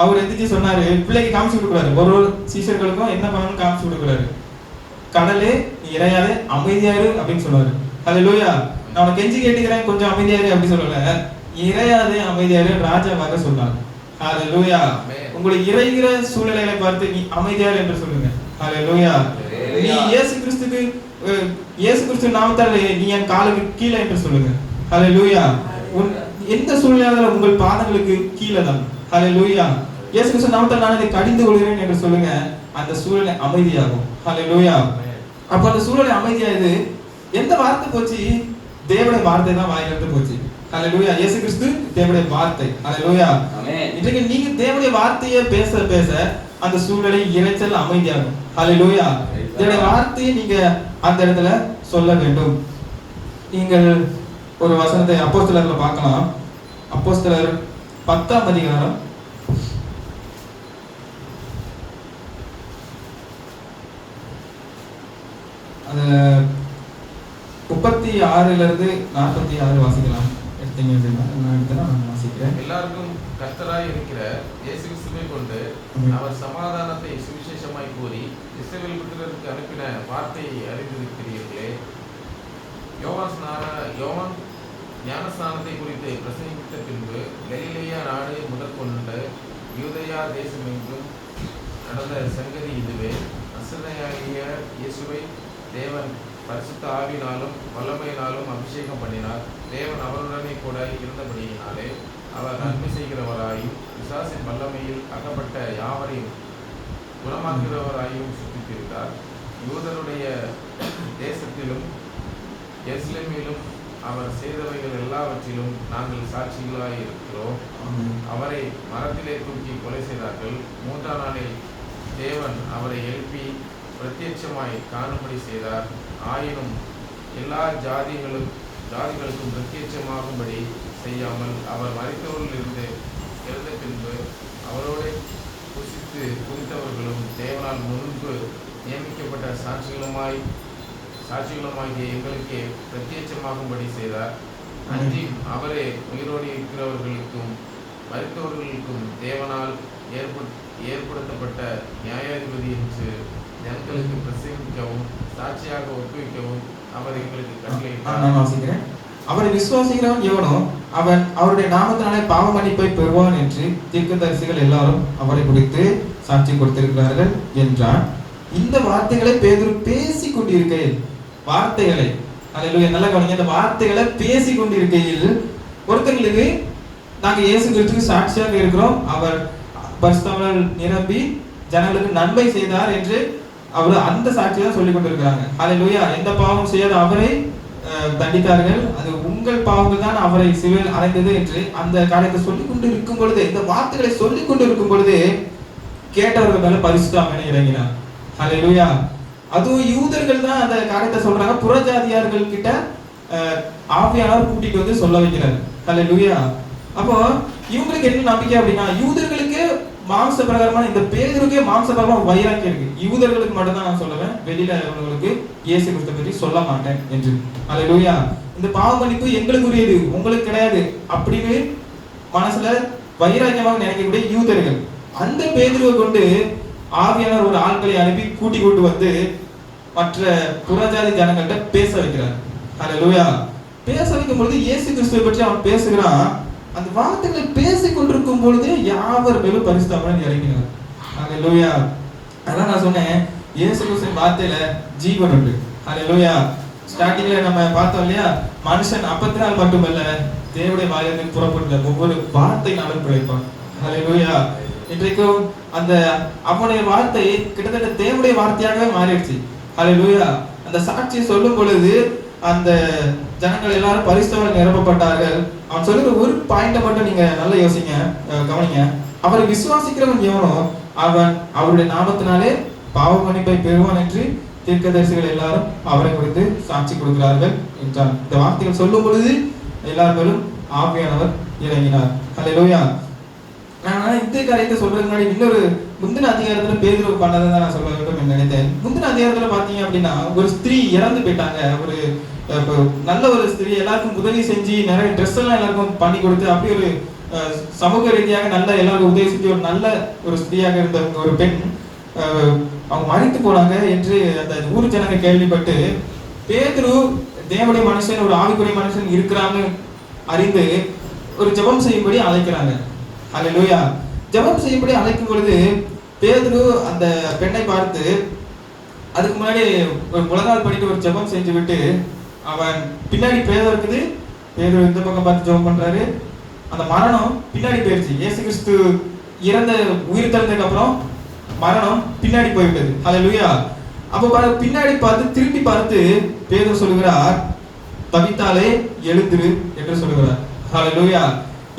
அவர் எந்திரிச்சு சொன்னாரு, பிள்ளைக்கு காமிச்சு கொடுக்குறாரு, ஒரு சீஷர்களுக்கும் என்ன பண்ணணும்னு காமிச்சு கொடுக்குறாரு. கடலே நீ இறையாதே, அமைதியாரு அப்படின்னு சொல்லுவாரு. ஹல்லேலூயா. நான் உனக்கு கெஞ்சி கேட்டுக்கிறேன், கொஞ்சம் அமைதியாரு அப்படி சொல்லல, இறையாதே அமைதியாரு ராஜாவாக சொன்னார். ஹல்லேலூயா. உங்களை இறைகிற சூழ்நிலைகளை பார்த்து நீ அமைதியாரு என்று சொல்லுங்க. ஹல்லேலூயா. நீ இயேசு கிறிஸ்து நாமத்தால் நீ என் காலுக்கு கீழே என்று சொல்லுங்க. ஹல்லேலூயா. எந்த சூழ்நிலையால உங்கள் பாதங்களுக்கு கீழே தான். ஹல்லேலூயா. இயேசு கிறிஸ்து நாமத்தால் நான் இதை கடிந்து கொள்கிறேன் என்று சொல்லுங்க, அந்த சூழ்நிலை அமைதியாகும். ஹல்லேலூயா. அப்ப அந்த சூழ்நிலை அமைதியாகுது. எந்த வார்த்தை போச்சு? தேவனுடைய வார்த்தை தான் வாயிலிருந்து போச்சு. ஹல்லேலூயா. இயேசு கிறிஸ்து தேவனுடைய வார்த்தை. ஹல்லேலூயா. இன்றைக்கு நீங்க தேவனுடைய வார்த்தையை பேச பேச அந்த சூழ்நிலை இறைச்சல் அமைதியாகும். ஹல்லேலூயா. தேவனுடைய வார்த்தையை நீங்க அந்த இடத்துல சொல்ல வேண்டும். நீங்கள் ஒரு வசனத்தை அப்போஸ்தலர்ல பார்க்கலாம். அப்போஸ்தலர் 10ஆம் அதிகாரம் 36 46 வாசிக்கலாம். எடுத்தீங்க அப்படின்னா நான் எடுத்தேன்னா நான் வாசிக்கிறேன். எல்லாருக்கும் கர்த்தராய் இருக்கிற இயேசு கிறிஸ்துவை கொண்டு அவர் சமாதானத்தை சுவிசேஷமாய் கூறி இஸ்ரவேல் புத்திரருக்கு அனுப்பின வார்த்தையை அறிந்திருக்கிறீர்களே. யோவான் ஞானஸ்நானத்தை குறித்து பிரசங்கித்த பின்பு கலிலேயா நாடு முதற்கொண்டு யூதேயா தேசம் எங்கும் நடந்த சங்கதி இதுவே. நசரேயனாகிய இயேசுவை தேவன் பரிசுத்த ஆவியினாலும் வல்லமையினாலும் அபிஷேகம் பண்ணினார். தேவன் அவருடனே கூட இருந்தபடியினாலே அவர் நன்மை செய்கிறவராயும் பிசாசின் வல்லமையில் அகப்பட்ட யாவரையும் குணமாக்குகிறவராயும் சுற்றித்திருந்தார். யூதருடைய தேசத்திலும் எருசலேமிலும் அவர் செய்தவைகள் எல்லாவற்றிலும் நாங்கள் சாட்சிகளாய் இருக்கிறோம். அவரை மரத்திலே தூக்கி கொலை செய்தார்கள். 3ஆம் நாளில் தேவன் அவரை எழுப்பி பிரத்யட்சமாய் காணும்படி செய்தார். ஆயினும் எல்லா ஜாதிகளுக்கும் பிரத்யட்சமாகும்படி செய்யாமல் அவர் மரித்தவர்களிலிருந்து எழுந்த பின்பு அவரோடு புசித்து குடித்தவர்களும் தேவனால் முன்பு நியமிக்கப்பட்ட சாட்சிகளுமாகிய எங்களுக்கு பிரத்யட்சமாகும்படி செய்தார். அன்றியும் அவரே உயிரோடு இருக்கிறவர்களுக்கும் மரித்தவர்களுக்கும் தேவனால் ஏற்படுத்தப்பட்ட நியாயாதிபதி என்று ஜனங்களுக்கு பிரசங்கிக்கவும் சாட்சியாக ஒப்புவிக்கவும் அவர் எங்களுக்கு கட்டளையிட்டார். அவரை விசுவாசிக்கிறவன் எவனோ அவன் அவருடைய நாமத்தினாலே பாவ மன்னிப்பை பெறுவான் என்று தீர்க்கதரிசிகள் எல்லாரும் அவரை குறித்து சாட்சி கொடுத்திருக்கிறார்கள் என்றான். இந்த வார்த்தைகளை பேதுரு பேசி கொண்டிருக்கையில் வார்த்தைகளை நல்ல கவனிங்க, இந்த வார்த்தைகளை பேசி கொண்டிருக்கையில் ஒருத்தங்களுக்கு நாங்க இயேசு கிறிஸ்துவுக்கு சாட்சியாக இருக்கிறோம், அவர் பரிசுத்தவான்கள் நிரம்பி ஜனங்களுக்கு நன்மை செய்தார் என்று அவர் அந்த சாட்சியை தான் சொல்லிக் கொண்டிருக்கிறாங்க. ஹல்லேலூயா. எந்த பாவம் செய்யாத அவரை தண்டித்தார்கள், அது உங்கள் பாவங்கள் தான் அவரை சிலுவையில் அறைந்தது என்று அந்த காரியத்தை சொல்லிக் கொண்டு இருக்கும் பொழுது, இந்த வார்த்தைகளை சொல்லிக் கொண்டு இருக்கும் பொழுது கேட்டவர்கள் மேல பரிசுத்த ஆவியானவர் இறங்கினார். ஹல்லேலூயா. அதுவும் யூதர்கள் தான் அந்த காரியத்தை சொல்றாங்க, புறஜாதியார்கள் கிட்ட ஆவியானவர் கூட்டிட்டு வந்து சொல்ல வைக்கிறார். ஹல்லேலூயா. அப்போ இவங்களுக்கு என்ன நம்பிக்கை அப்படின்னா, யூதர்களுக்கு மாம்ச பிரகாரமான இந்த பேதுருக்கே மாம்ச பிரகாரம் வைராக்கியம் இருக்கு. யூதர்களுக்கு மட்டும் தான் நான் சொல்லுவேன், வெளியில உள்ளவங்களுக்கு இயேசு கிறிஸ்துவை பற்றி சொல்ல மாட்டேன் என்று. ஹல்லேலூயா. இந்த பாவ மன்னிப்பு எங்களுக்குரியது, உங்களுக்கு கிடையாது அப்படின்னு மனசுல வைராக்கியமாக நினைக்கக்கூடிய யூதர்கள் அந்த பேதுருவை கொண்டு ஆவியானவர் ஒரு ஆட்களை அனுப்பி கூட்டி கொண்டு வந்து மற்ற புறஜாதி ஜனங்கள்கிட்ட பேச வைக்கிறார். ஹல்லேலூயா. பேச வைக்கும் பொழுது இயேசு கிறிஸ்துவை பற்றி அவன் பேசுகிறான். அந்த வார்த்தைகளை பேசிக் கொண்டிருக்கும் பொழுது யாவர் மேலும் பரிசுத்த ஆவியானவர் இறங்கினார். ஹல்லேலூயா. அதான் நான் சொன்னேன், இயேசு கிறிஸ்துவின் வார்த்தையில ஜீவன் உண்டு. ஹல்லேலூயா. ஸ்டார்டிங்ல நம்ம பார்த்தோம் இல்லையா, மனுஷன் அப்பத்தினால் மட்டுமல்ல தேவனுடைய வாயிலிருந்து புறப்பட்ட ஒவ்வொரு வார்த்தையினாலும் பிழைப்பான். ஹல்லேலூயா. இன்றைக்கும் அந்த அவனுடைய வார்த்தை கிட்டத்தட்ட தேவனுடைய வார்த்தையாகவே மாறிடுச்சு. ஹல்லேலூயா. அந்த சாட்சியை சொல்லும் பொழுது அந்த ஜனங்கள் எல்லாரும் பரிசுத்தவான்கள் நிரப்பப்பட்டார்கள். அவன் சொல்லுற ஒரு பாயிண்ட மட்டும் நீங்க நல்லா யோசிங்க, கவனிங்க. அவரை விசுவாசிக்கிறவன் எவனோ அவன் அவருடைய நாமத்தினாலே பாவ மன்னிப்பை பெறுவான் என்று தீர்க்கதரிசிகள் எல்லாரும் அவரை குறித்து சாட்சி கொடுக்கிறார்கள் என்றான். இந்த வார்த்தைகள் சொல்லும் பொழுது எல்லாரும் ஆவியானவர் இறங்கினார். ஹல்லேலூயா. நான் இந்த காரியத்தை சொல்றதுக்கு முன்னாடி இன்னொரு முந்தின அதிகாரத்துல பேதுரு பண்ணதை தான் நான் சொல்ல வேண்டும் என்று நினைத்தேன். முந்தின அதிகாரத்துல பாத்தீங்க அப்படின்னா ஒரு ஸ்திரீ இறந்து போயிட்டாங்க. ஒரு நல்ல ஒரு ஸ்திரீ, எல்லாருக்கும் உதவி செஞ்சு நிறைய ட்ரெஸ் எல்லாம் எல்லாருக்கும் பண்ணி கொடுத்து அப்படி ஒரு சமூக ரீதியாக நல்ல எல்லாருக்கும் உதவி செஞ்சு ஒரு நல்ல ஒரு ஸ்திரீயாக இருந்த ஒரு பெண் அவங்க மறித்து போனாங்க என்று அந்த ஊர் ஜனங்க கேள்விப்பட்டு பேதுரு தேவனுடைய மனுஷன், ஒரு ஆவிக்குரிய மனுஷன் இருக்கிறான்னு அறிந்து ஒரு ஜெபம் செய்யும்படி அழைக்கிறாங்க. ஹல்லேலூயா. ஜெபம் செய்யும்படி அழைக்கும் பொழுது பேதுரு அந்த பெண்ணை பார்த்து அதுக்கு முன்னாடி ஒரு முழங்கால் படிட்டு ஒரு ஜெபம் செஞ்சு விட்டு அவன் பின்னாடி பேதர் இருக்குது, பேதுரு இந்த பக்கம் பார்த்து ஜெபம் பண்றாரு. அந்த மரணம் பின்னாடி போயிருச்சு. இயேசு கிறிஸ்து உயிர் தெழுந்ததுக்கு அப்புறம் மரணம் பின்னாடி போய்விட்டது. ஹல்லேலூயா. அப்ப பின்னாடி பார்த்து திரும்பி பார்த்து பேதுரு சொல்லுகிறார், தவித்தாலே எழுந்திரு என்று சொல்லுகிறார். ஹல்லேலூயா.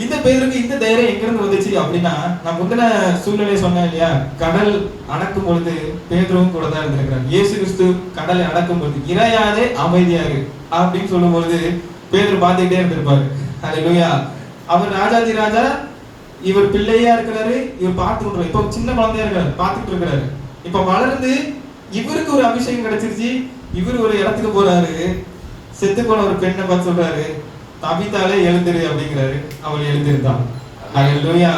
இந்த பேருக்கு இந்த தைரியம் எங்கிருந்து வந்துச்சு அப்படின்னா, நான் முந்தின சூழ்நிலை சொன்னேன் இல்லையா, கடல் அடக்கும் பொழுது பேதுருவும் கூட தான் இருந்திருக்கிறார். இயேசு கிறிஸ்து கடலை அடக்கும் பொழுது இறையாதே அமைதியாரு அப்படின்னு சொல்லும் பொழுது பேதுரு பார்த்துக்கிட்டே இருந்திருப்பாரு. ஹல்லேலூயா. அவர் ராஜாதி ராஜா, இவர் பிள்ளையா இருக்கிறாரு, இவர் பார்த்துட்டு இப்ப சின்ன குழந்தையா இருக்கிறாரு, பார்த்துட்டு இருக்கிறாரு. இப்ப வளர்ந்து இவருக்கு ஒரு அபிஷேகம் கிடைச்சிருச்சு, இவர் ஒரு இடத்துக்கு போறாரு, செத்து போன ஒரு பெண்ணை பார்த்து சொல்றாரு, தபித்தாலே எழுந்திரு அப்படிங்கிறாரு. அவள் எழுந்திருந்தான். ஹல்லேலூயா.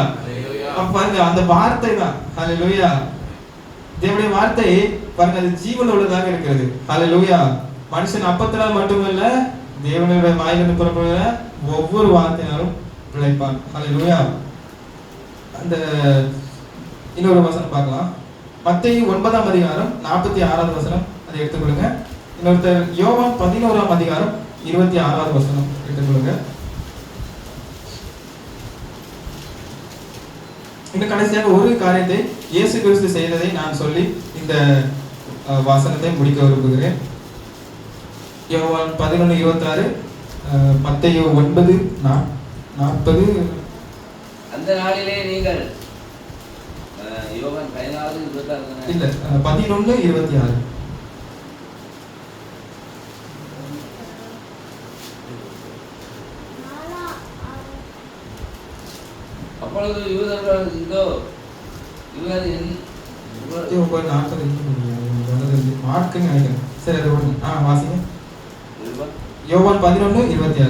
பாருங்க அந்த வார்த்தை தான். ஹல்லேலூயா. தேவனுடைய வார்த்தை பாருங்க, அது ஜீவன் உள்ளதாக இருக்கிறது. ஹல்லேலூயா. மனுஷன் அப்பத்தினால் மட்டுமல்ல தேவனுடைய வாயிலிருந்து புறப்படுகிற ஒவ்வொரு வார்த்தையினாலும் பிழைப்பான். ஹல்லேலூயா. அந்த இன்னொரு வசனம் பார்க்கலாம். மத்தேயு 9ஆம் அதிகாரம் 46வது வசனம், அதை எடுத்துக்கொள்ளுங்க. இன்னொருத்தர் யோவான் 11ஆம் அதிகாரம் 26வது வசனம் எடுத்துக்கொள்ளுங்க. இன்னும் கடைசியாக ஒரு காரியத்தை இயேசு கிறிஸ்து செய்ததை நான் சொல்லி இந்த வசனத்தை முடிக்க விரும்புகிறேன். யோவான் 11:26, மத்தேயு 9:40. அந்த நாளிலே நீங்கள் யோவான் 14:26 இல்ல 11:26. அப்பொழுது யூதர்கள் இதோ இவர் மார்க்குன்னு நினைக்கிறேன். சரி, அது ஒண்ணு. வாசிங்க. யோவான் 11:26.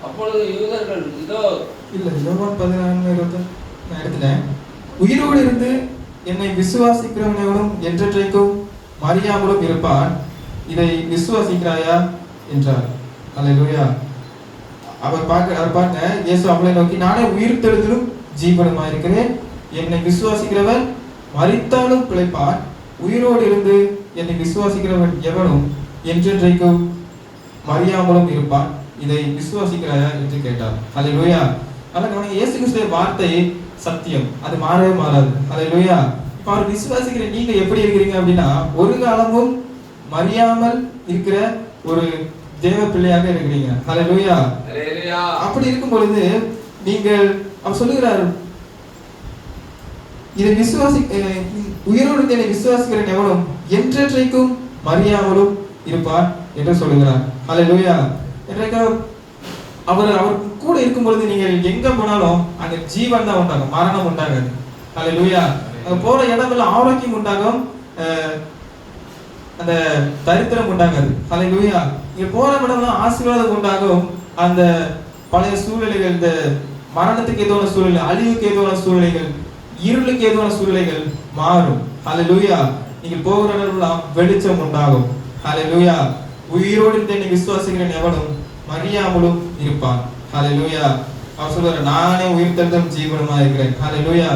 அப்பொழுது யூதர்கள் இதோ இல்ல யோவான் 11:26 நான் எடுத்துட்டேன். உயிரோடு இருந்து என்னை விசுவாசிக்கிறவனும் என்றைக்கும் மரியாமலும் இருப்பான், இதை விசுவாசிக்கிறாயா என்றார். அல்லேலூயா. அவர் பாருங்க, இயேசு அவளை நோக்கி, நானே உயிர் தெழுதலும் ஜீவனுமா இருக்கிறேன், என்னை விசுவாசிக்கிறவன் மரித்தாலும் பிழைப்பான், உயிரோடு இருந்து என்னை விசுவாசிக்கிறவன் எவனும் என்றென்றைக்கும் மரியாமலும் இருப்பான், இதை விசுவாசிக்கிறாயா என்று கேட்டார். அல்லேலூயா. அதனால கவனிங்க, இயேசு கிறிஸ்துவின் வார்த்தை சத்தியம், அது மாறவே மாறாது. ஹல்லேலூயா. இப்ப அவர் விசுவாசிக்கிற நீங்க எப்படி இருக்கிறீங்க அப்படின்னா, ஒரு காலமும் மறியாமல் இருக்கிற ஒரு தேவ பிள்ளையாக இருக்கிறீங்க. ஹல்லேலூயா. அப்படி இருக்கும் பொழுது நீங்கள் அவர் சொல்லுகிறார், இதை உயிரோடு என்னை விசுவாசிக்கிற எவனும் என்றைக்கும் மறியாமலும் இருப்பான் என்று சொல்லுகிறார். ஹல்லேலூயா. என்றைக்கும் அவர் கூட இருக்கும் பொழுது நீங்கள் எங்க போனாலும் அங்க ஜீவன் தான் உண்டாகும், மரணம் உண்டாகாது. ஹல்லேலூயா. அங்க போற இடமெல்லாம் ஆரோக்கியம் உண்டாகும், அந்த தரித்திரம் உண்டாகாது. ஹல்லேலூயா. இங்க போற இடமெல்லாம் ஆசீர்வாதம் உண்டாகும். அந்த பழைய சூழ்நிலைகள், இந்த மரணத்துக்கு ஏதுவான சூழ்நிலை, அழிவுக்கு ஏதுவான சூழ்நிலைகள், இருளுக்கு ஏதுவான சூழ்நிலைகள் மாறும். ஹல்லேலூயா. நீங்க போகிற இடமெல்லாம் வெளிச்சம் உண்டாகும். ஹல்லேலூயா. உயிரோடு என்னை விசுவாசிக்கிற எவனும் மறியாமலும் இருப்பான். ஹல்லேலூயா. அவர் சொல்றாரு, நானே உயிர்த்தெழுந்தும் ஜீவனுமா இருக்கிறேன். ஹல்லேலூயா.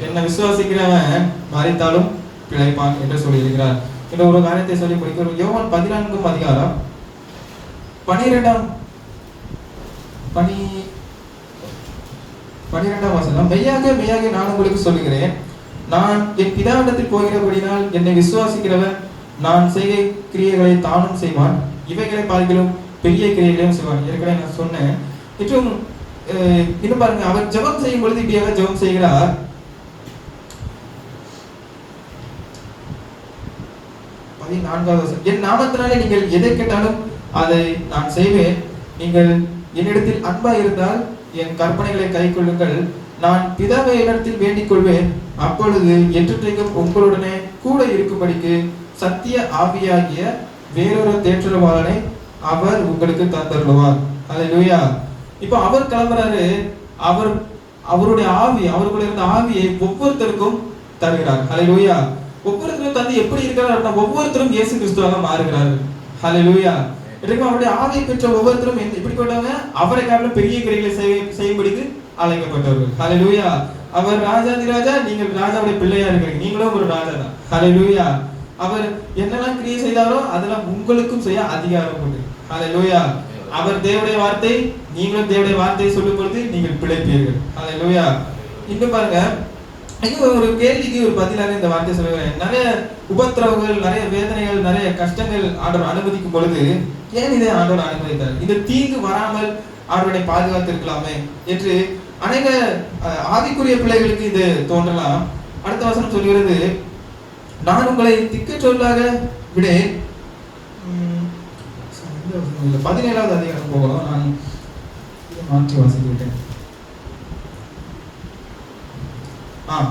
என்னை விசுவாசிக்கிறவன் மரித்தாலும் பிழைப்பான் என்று சொல்லி இருக்கிறார். இந்த ஒரு காரியத்தை சொல்லி முடிக்கிறோம். யோவான் 14 அதிகாரம் 12 வசனம், மெய்யாக மெய்யாக நான் உங்களுக்கு சொல்லுகிறேன், நான் என் பிதாவிடத்தில் போகிறபடினால் என்னை விசுவாசிக்கிறவன் நான் செய்கை கிரியைகளை தானும் செய்வான், இவைகளை பார்க்கிலும் பெரிய கிரியைகளையும் செய்வான். ஏற்கனவே நான் சொன்னேன். இன்னும் பாருங்க, அவர் ஜெபம் செய்யும் பொழுது இப்படியாக ஜெபம் செய்கிறார். 14வது வசனம், என் நாமத்தினாலே நீங்கள் எதை கேட்டாலும் அதை நான் செய்வேன், நீங்கள் என்னிடத்தில் அன்பா இருந்தால் என் கற்பனைகளை கைக்கொள்ளுங்கள், நான் பிதாவை இடத்தில் வேண்டிக் கொள்வேன், அப்பொழுது என்றைக்கும் உங்களுடனே கூட இருக்கும்படிக்கு சத்திய ஆவியாகிய வேறொரு தேற்றரவாளனை அவர் உங்களுக்கு தந்தருளுவார். ஹல்லேலூயா. இப்போ அவர் கிளம்புறாரு, அவருடைய ஆவி, அவருக்குள்ள இருந்த ஆவியை ஒவ்வொருத்தருக்கும் தருகிறார். ஹல்லேலூயா. ஒவ்வொருத்தரும் தந்து எப்படி இருக்கிறார், ஒவ்வொருத்தரும் இயேசு கிறிஸ்துவாக மாறுகிறார்கள். ஹல்லேலூயா. இன்றைக்கு அவருடைய ஆவியை பெற்ற ஒவ்வொருத்தரும் எப்படிப்பட்டவங்க, அவரை காட்டிலும் பெரிய கிரியைகளை செய்யும்படிக்கு அழைக்கப்பட்டவர்கள். ஹல்லேலூயா. அவர் ராஜாதி ராஜா, நீங்கள் ராஜாவுடைய பிள்ளையா இருக்கிறீங்க, நீங்களும் ஒரு ராஜா தான். ஹல்லேலூயா. அவர் என்னெல்லாம் கிரியை செய்தாரோ அதெல்லாம் உங்களுக்கும் செய்ய அதிகாரம் உண்டு. ஹல்லேலூயா. அவர் தேவனுடைய வார்த்தை, நீங்களும் தேவனுடைய வார்த்தையை சொல்லும் பொழுது நீங்கள் பிழைப்பீர்கள். ஹல்லேலூயா. இன்னும் பாருங்க, ஒரு கேள்விக்கு ஒரு பதிலாக இந்த வார்த்தை சொல்லுவேன். நிறைய உபத்திரவங்கள், நிறைய வேதனைகள், நிறைய கஷ்டங்கள் ஆண்டவர் அனுமதிக்கும் பொழுது ஏன் இதை ஆண்டவர் அனுமதித்தார்? இந்த தீங்கு வராமல் ஆண்டவரை பாதுகாத்து இருக்கலாமே என்று அநேக ஆவிக்குரிய பிள்ளைகளுக்கு இது தோன்றலாம். அடுத்த வசனம் சொல்கிறது, நான் உங்களை திக்கற்றவர்களாக விடேன். 17வது அதிகாரம் போகலாம், நான் மாற்றி வாசித்து விட்டேன். நான்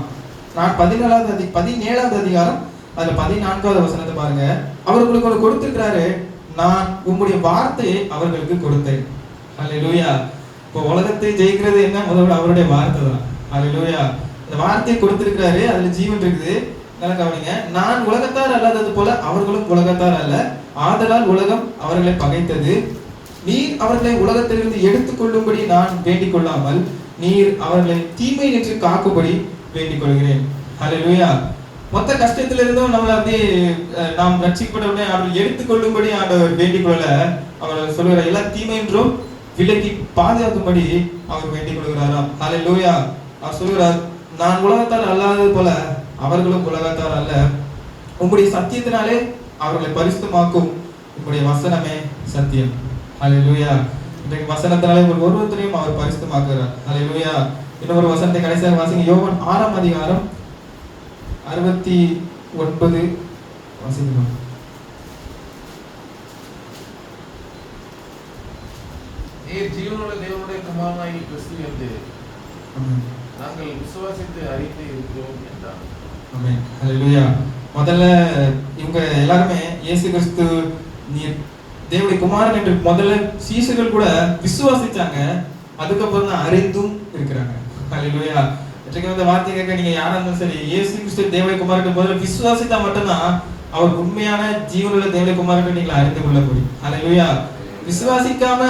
17வது அதிகாரம் அதுல 14வது வசனத்தை பாருங்க. அவர் உங்களுக்கு ஒன்று கொடுத்திருக்கிறாரு, நான் உங்களுடைய வார்த்தையை அவர்களுக்கு கொடுத்தேன். ஹல்லேலூயா. இப்போ உலகத்தை ஜெயிக்கிறது என்ன? முதல்ல அவருடைய வார்த்தை தான். ஹல்லேலூயா. இந்த வார்த்தையை கொடுத்திருக்கிறாரு, அதுல ஜீவன் இருக்குது. நல்லா கவனிங்க, நான் உலகத்தார் அல்லாதது போல அவர்களும் உலகத்தார் அல்ல, ஆதலால் உலகம் அவர்களை பகைத்தது. நீர் அவர்களை உலகத்திலிருந்து எடுத்துக் கொள்ளும்படி நான் வேண்டிக் கொள்ளாமல் நீர் அவர்களை தீமை நின்று காக்கும்படி வேண்டிக் கொள்கிறேன். ஹல்லேலூயா. மொத்த கஷ்டத்திலிருந்தும் நம்மளை அப்படியே நாம் ரட்சிக்கப்பட்டவுடனே அவர்கள் எடுத்துக்கொள்ளும்படி ஆண்டவர் வேண்டிக் கொள்ள அவர் சொல்லுகிறார், எல்லா தீமையின்றும் விலக்கி பாதுகாக்கும்படி அவர் வேண்டிக் கொள்கிறாராம். ஹல்லேலூயா. அவர் சொல்லுகிறார், நான் உலகத்தார் அல்லாதது போல அவர்களும் உலகத்தார் அல்ல, உங்களுடைய சத்தியத்தினாலே அவர்களை பரிசுத்தமாக்கும் உங்களுடைய வசனமே சத்தியம். ஹல்லேலூயா. இன்றைக்கு வசனத்தினாலே ஒருவரையும் அவர் பரிசுத்தமாக்குகிறார். ஹல்லேலூயா. இன்னொரு வசனத்தை கடைசியாக வாசிங்க. யோவான் 6 அதிகாரம் 69 வாசிக்கலாம். ஜீவனுள்ள தேவனுடைய குமாரனாகிய கிறிஸ்து என்று நாங்கள் விசுவாசித்து அறிந்து இருக்கிறோம் என்றார். ஆமென். ஹல்லேலூயா. முதல்ல இவங்க எல்லாருமே இயேசு கிறிஸ்து நீர் தேவனுடைய குமாரன் என்று முதல்ல சீஷர்கள் கூட விசுவாசிச்சாங்க, அதுக்கப்புறம் தான் அறிந்தும் இருக்கிறாங்க. ஹல்லேலூயா. இன்றைக்கு இந்த வார்த்தை கேட்க நீங்க யாரா இருந்தாலும் சரி, இயேசு கிறிஸ்து தேவனுடைய குமாரன் முதல்ல விசுவாசித்தா மட்டும்தான் அவர் உண்மையான ஜீவனுள்ள தேவனுடைய குமாரன் நீங்கள் அறிந்து கொள்ள முடியும். ஹல்லேலூயா. விசுவாசிக்காம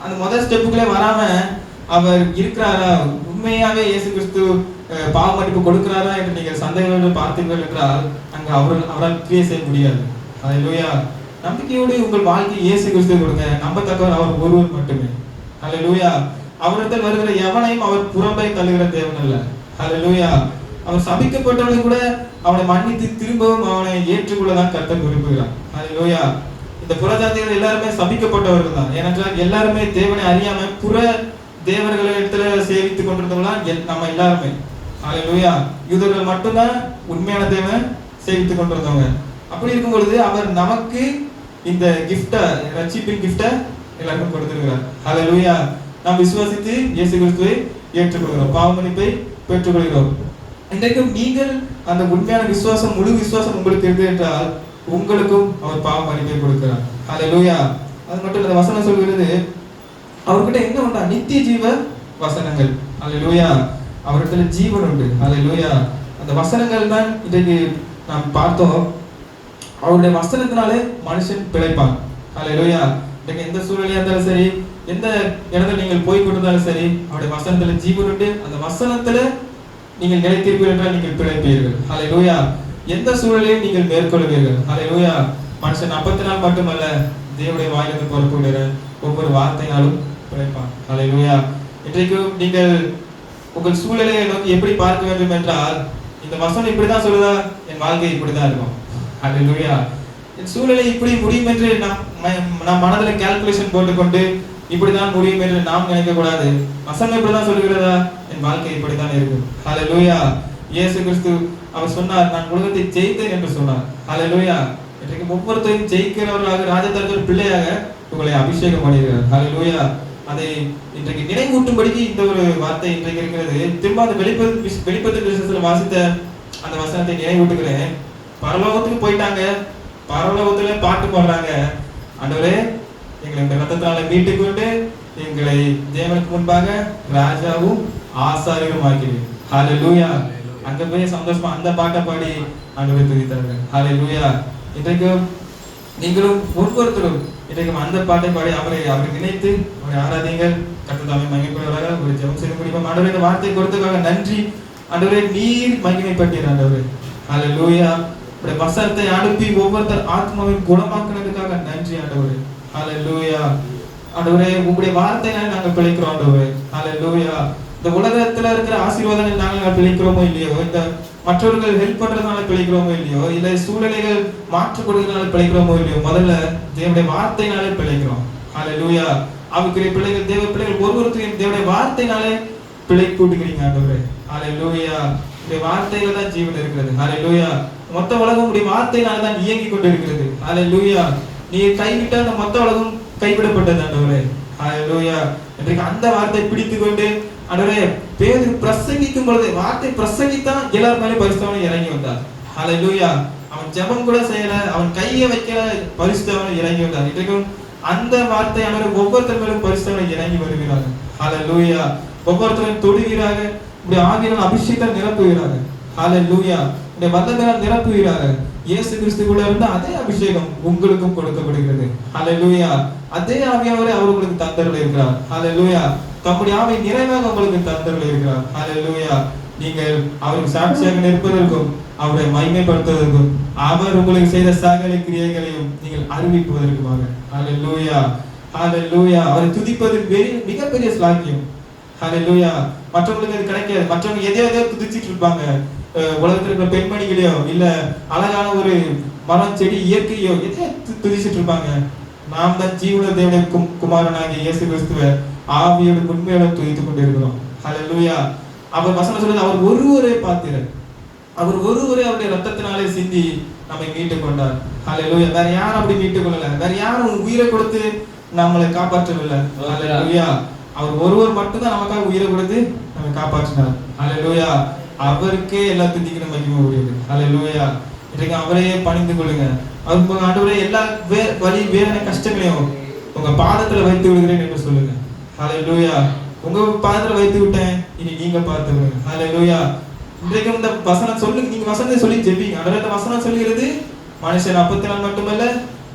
அந்த முதல் ஸ்டெப்புக்குள்ளே வராம அவர் இருக்கிறாரா, உண்மையாவே இயேசு கிறிஸ்து பாவ மன்னிப்பு கொடுக்கிறாரா என்று நீங்கள் சந்தேகங்கள் பார்த்தீர்கள் என்றால் அங்க அவரால் கிரியை செய்ய முடியாது. ஹல்லேலூயா. நம்பிக்கையோடு உங்கள் வாழ்க்கை இயேசு கிறிஸ்து கொடுங்க, நம்பத்தக்கவர் அவர் ஒருவர் மட்டுமே. ஹல்லேலூயா. அவரிடத்தில் வருகிற எவனையும் அவர் புறம்பே தள்ளுகிற தேவன் அல்ல. ஹல்லேலூயா. அவன் சபிக்கப்பட்டவனை கூட அவனை மன்னித்து திரும்பவும் அவனை ஏற்றுக்கொள்ளதான் கர்த்தர் விரும்புகிறார். ஹல்லேலூயா. இந்த புறஜாதிகள் எல்லாருமே சபிக்கப்பட்டவர்கள் தான். ஏனென்றால் எல்லாருமே தேவனை அறியாம புற தேவர்களை இடத்துல சேவித்துக் கொண்டிருந்தவங்களாம் நம்ம எல்லாருமே. ஹல்லேலூயா. யூதர்கள் மட்டும்தான் உண்மையான தேவனை சேவித்துக் கொண்டிருந்தவங்க. அப்படி இருக்கும் பொழுது அவர் நமக்கு இந்த கிஃப்ட, ரட்சிப்பின் கிஃப்ட எல்லாருக்கும் கொடுத்திருக்கிறார். ஹல்லேலூயா. நாம் விசுவாசித்து இயேசு கிறிஸ்துவை ஏற்றுக்கொள்கிறோம், பாவ மன்னிப்பை பெற்றுக்கொள்கிறோம். இன்றைக்கும் நீங்கள் அந்த உண்மையான விசுவாசம், முழு விசுவாசம் உங்களுக்கு இருக்கு என்றால் உங்களுக்கும் அவர் பாவ மன்னிப்பை கொடுக்கிறார். ஹல்லேலூயா. அது மட்டும் இல்ல, வசனம் சொல்கிறது அவர்கிட்ட என்ன உண்டா? நித்திய ஜீவ வசனங்கள். ஹல்லேலூயா. அவரிடத்துல ஜீவன் உண்டு. ஹல்லேலூயா. அந்த வசனங்கள் தான் இன்றைக்கு நாம் பார்த்தோம். அவருடைய வசனத்தினாலே மனுஷன் பிழைப்பான். ஹல்லேலூயா. இன்றைக்கு எந்த சூழ்நிலையா இருந்தாலும் சரி, எந்த இடத்துல நீங்கள் போய் கொண்டிருந்தாலும் சரி, அவருடைய வசனத்துல ஜீவன் உண்டு. அந்த வசனத்துல நீங்கள் நிலைத்திருப்பீர்கள் என்றால் நீங்கள் பிழைப்பீர்கள். ஹல்லேலூயா. எந்த சூழலையும் நீங்கள் மேற்கொள்வீர்கள். ஹல்லேலூயா. மனுஷன் அப்பத்தினால் மட்டுமல்ல, தேவனுடைய வாயிலிருந்து புறப்படுகிற ஒவ்வொரு வார்த்தையினாலும் பிழைப்பான். ஹல்லேலூயா. இன்றைக்கும் நீங்கள் உங்கள் சூழலை நோக்கி எப்படி பார்க்க வேண்டும் என்றால், இந்த வசனம் இப்படிதான் சொல்லுதா, என் வாழ்க்கை இப்படிதான் இருக்கும். ஹல்லேலூயா. என் சூழலை இப்படி முடியும் என்று நாம் மனதில் கால்குலேஷன் போட்டுக்கொண்டு இப்படிதான் முடியும் என்று நாம் நினைக்க கூடாது. வசனம் இப்படிதான் சொல்லுகிறதா, என் வாழ்க்கை இப்படித்தான் இருக்கும். ஹல்லேலூயா. இயேசு கிறிஸ்து அவர் சொன்னார், நான் உலகத்தை ஜெயித்தேன் என்று சொன்னார். ஹல்லேலூயா. இன்றைக்கு ஒவ்வொருத்தரையும் ஜெயிக்கிறவர்களாக, ராஜதந்திர பிள்ளையாக உங்களை அபிஷேகம் பண்ணியிருக்கிறார். ஹல்லேலூயா. அதை இன்றைக்கு நினைவூட்டும்படிக்கு இந்த ஒரு வார்த்தை இன்றைக்கு இருக்கிறது. திரும்ப அந்த வெளிப்படுத்தல் விசேஷத்தில் வாசித்த அந்த வசனத்தை நினைவூட்டுகிறேன். பரலோகத்துக்கு போயிட்டாங்க, பரலோகத்துல பாட்டு பாடுறாங்க, ஆண்டவரே எங்களை இந்த ரத்தத்தினால மீட்டுக் கொண்டு எங்களை தேவனுக்கு முன்பாக ராஜாவும் ஆசாரியரும் ஆக்கிறீர். ஹல்லேலூயா. அங்க போய் சந்தோஷமா அந்த பாட்டை பாடி ஆண்டவரை துதித்தார்கள். ஹல்லேலூயா. இன்றைக்கும் நீங்களும் ஒவ்வொருத்தரும் இன்றைக்கும் அந்த பாட்டை பாடி அவரை நினைத்து அவரை ஆராதிங்கள். கர்த்தர் தாமே மகிமைப்படுவதாக. ஒரு ஜெபம் செய்து முடிப்போம். ஆண்டவரே, இந்த வார்த்தை கொடுத்ததுக்காக நன்றி. ஆண்டவரே, நீர் மகிமைப்பட்டீர். ஆண்டவரே, ஹல்லேலூயா. உடைய வசனத்தை அனுப்பி ஒவ்வொருத்தர் ஆத்மாவின் குணமாக்குனதுக்காக நன்றி ஆண்டவரே. ஹல்லேலூயா. ஆண்டவரே, உங்களுடைய வார்த்தையினால நாங்க பிழைக்கிறோம் ஆண்டவரே. ஹல்லேலூயா. இந்த உலகத்துல இருக்கிற ஆசீர்வாதங்கள் நாங்கள் பிழைக்கிறோமோ இல்லையோ, இந்த மற்றவர்கள் ஹெல்ப் பண்றதுனால பிழைக்கிறோமோ இல்லையோ, இல்ல சூழ்நிலைகள் மாற்றிக் கொடுக்கிறதுனால பிழைக்கிறோமோ இல்லையோ, முதல்ல தேவனுடைய வார்த்தையினாலே பிழைக்கிறோம். ஹல்லேலூயா. அவருக்குரிய பிள்ளைகள், தேவ பிள்ளைகள் ஒவ்வொருத்தரையும் தேவனுடைய வார்த்தையினாலே பிழை கூட்டுகிறீங்க ஆண்டவரே. ஹல்லேலூயா. உடைய வார்த்தையில தான் ஜீவன் இருக்கிறது. ஹல்லேலூயா. மொத்த உலகம் உடைய வார்த்தையினால தான் இயங்கி கொண்டு இருக்கிறது. ஹல்லேலூயா. நீ கைவிட்ட அந்த மொத்த உலகம் கைவிடப்பட்டது ஆண்டவரே. ஹல்லேலூயா. இன்றைக்கு அந்த வார்த்தை பிடித்து கொண்டு ஆண்டவரே, பேதுரு பிரசங்கிக்கும் பொழுது வார்த்தை பிரசங்கித்தான் எல்லார் மேலே பரிசுத்தவனை இறங்கி வந்தார். ஹல்லேலூயா. அவன் ஜெபம் கூட செய்யல, அவன் கையை வைக்கல, பரிசுத்தவனை இறங்கி வந்தார். இன்றைக்கும் அந்த வார்த்தை ஆண்டவரே ஒவ்வொருத்தர் மேலும் பரிசுத்தவனை இறங்கி வருகிறாங்க. ஹல்லேலூயா. ஒவ்வொருத்தரும் தொடுகிறாங்க, இப்படி ஆவியால் அபிஷேகம் நிரப்புகிறாங்க. ஹல்லேலூயா. இந்த வல்லமையால் நிரப்புகிறாங்க. இயேசு கிறிஸ்துக்குள்ள இருந்த அதே அபிஷேகம் உங்களுக்கும் கொடுக்கப்படுகிறது. ஹல்லேலூயா. அதே ஆவியானவரே அவர் உங்களுக்கு தந்தருள இருக்கிறார். ஹல்லேலூயா. தம்முடைய ஆவி நிறைவாக உங்களுக்கு தந்தருள இருக்கிறார். ஹல்லேலூயா. நீங்கள் அவருக்கு சாட்சியாக நிற்பதற்கும் அவரை மகிமைப்படுத்துவதற்கும் அவர் உங்களுக்கு செய்த சகல கிரியைகளையும் நீங்கள் அறிவிப்பதற்குமாக. ஹல்லேலூயா. ஹல்லேலூயா. அவரை துதிப்பது மிகப்பெரிய ஸ்லாக்கியம். ஹல்லேலூயா. மற்றவங்களுக்கு அது கிடைக்காது. மற்றவங்க எதையோ துதிச்சிட்டு இருப்பாங்க. உலகத்தில் இருக்கிற பெண்மணிகளையோ இல்ல அழகான ஒரு மரம் செடி இயற்கையோ எதையோ துதிச்சிட்டு இருப்பாங்க. நாம் தான் ஜீவன தேவனுடைய குமாரனாகிய இயேசு கிறிஸ்துவை ஆவியோட உண்மையோட துதித்துக் கொண்டிருக்கிறோம். ஹல்லேலூயா. அவர் வசனம் சொல்றது, அவர் ஒருவரே பாத்திரர், அவர் ஒருவரே அவருடைய ரத்தத்தினாலே சிந்தி நம்மை மீட்டு கொண்டார். ஹல்லேலூயா. வேற யாரும் அப்படி மீட்டு கொள்ளல, வேற யாரும் உயிரை கொடுத்து நம்மளை காப்பாற்றவில்லை. ஹல்லேலூயா. அவர் ஒருவர் மட்டும்தான் நமக்காக உயிரை கொடுத்து நம்மை காப்பாற்றினார். ஹல்லேலூயா. அவருக்கே எல்லாத்துக்கும் நம்ம மகிமை உரியது. ஹல்லேலூயா. இன்றைக்கு அவரையே பணிந்து கொள்ளுங்க. அவர் ஆண்டவரே, எல்லா வலி வேதனை கஷ்டங்களையும் உங்க பாதத்துல வைத்து விடுகிறேன் என்று சொல்லுங்க. ஹல்லேலூயா. உங்க பாதத்துல வைத்து விட்டேன், இனி நீங்க பார்த்துக்கோங்க. ஹல்லேலூயா. இன்றைக்கு இந்த வசனம் சொல்லுங்க, நீங்க வசனத்தை சொல்லி ஜெபிங்க. ஆண்டவரே, வசனம் சொல்லுகிறது மனுஷன் அப்பத்தினால் மட்டுமல்ல,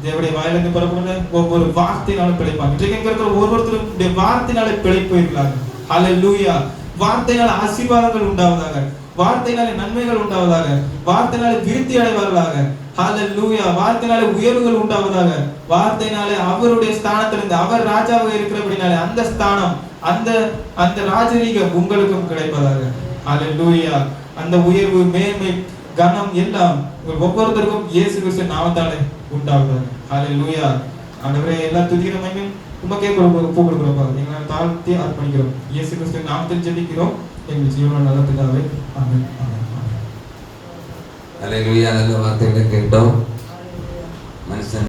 தேவனுடைய வாயிலிருந்து புறப்படுற ஒவ்வொரு வார்த்தையினாலும் பிழைப்பாங்க. இன்றைக்கு இருக்கிற ஒவ்வொருத்தரும் வார்த்தையினாலே பிழைப்பு இருக்கிறாங்க. ஹல்லேலூயா. வார்த்தையினால் ஆசீர்வாதங்கள் உண்டாவதாக, வார்த்தையினாலே நன்மைகள் உண்டாவதாக, வார்த்தையினாலே விருத்தி அடைவார்களாக. ஹalleluya. வார்த்தையினாலே உயர்வுகள் உண்டாவதாக. வார்த்தையினாலே அவருடைய ஸ்தானத்திலிருந்து அவர் ராஜாவாக இருக்கிறபடினாலே அந்த ஸ்தானம் அந்த ராஜரீகம் உங்களுக்கும் கிடைப்பதாக. ஹalleluya. அந்த உயர்வு மேன்மை கனம் எல்லாம் ஒவ்வொருத்தருக்கும் இயேசு கிறிஸ்து நாமத்தாலே உண்டாவதாக. ஹalleluya. ஆண்டவரே எல்லா துதியும் மகிமையும் உமக்கே கொடுக்கிறோம்ப்பா. எங்களை தாழ்த்தி அர்ப்பணிக்கிறோம். இயேசு கிறிஸ்து நாமத்தில் ஜெபிக்கிறோம் எங்கள் ஜீவன நல்ல பிதாவே. ஆமென். ஹல்லேலூயா. நல்ல வார்த்தைகளை கேட்டோம். மனுஷன்